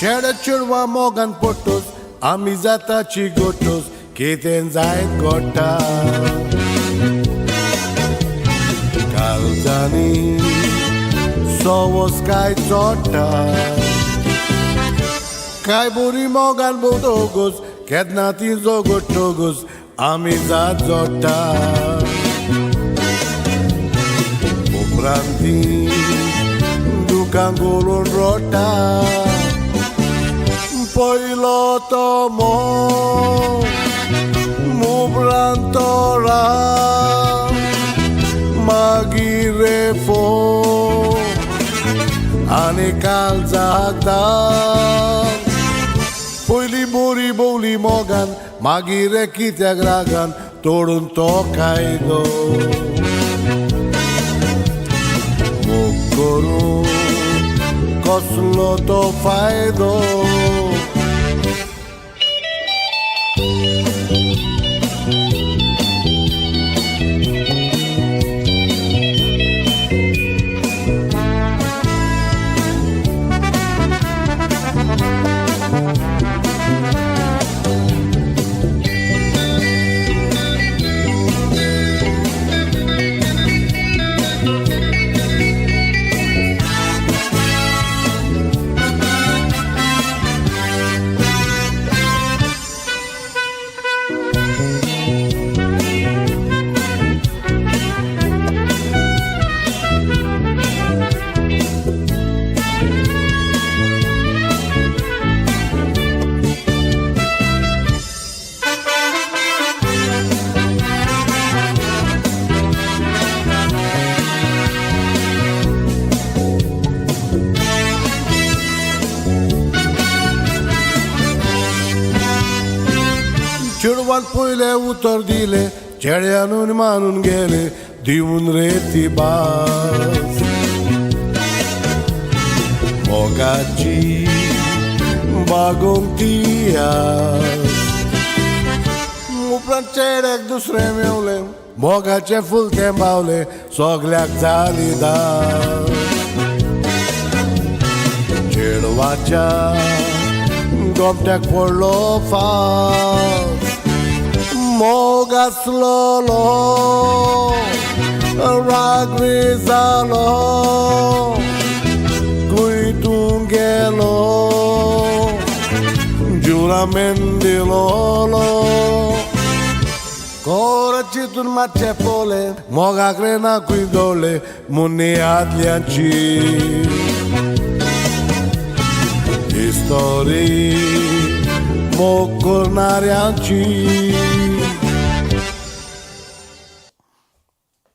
Czele czerwa mogan potos, ami zataci gotos, keten zain gota. Kalzani, sovos kai chota. Kai buri mogan botogos, kednatin zogotogos, ami zat zota. Upranti, dukangulun rota. Poiloto mo mubrantora magirefo ani kalzagdan Poili buri boli mogan magire kitegragan torun tokaido Mokoru koslo to faido Çırvan poyle utar dile, çeryanun manun gele, divun reti bas. Mogaci bagong tias. Mupran çerek dusre meule, mogace full tembaule, sogleak zalida. Çırvaca, goptek porlo fas. Mogas lolo, ragrizalo, cuitungelo, giuramendilolo. Coracitun macepole, moga crena cuidole, muni adlianci. Istori, mocolnarianci.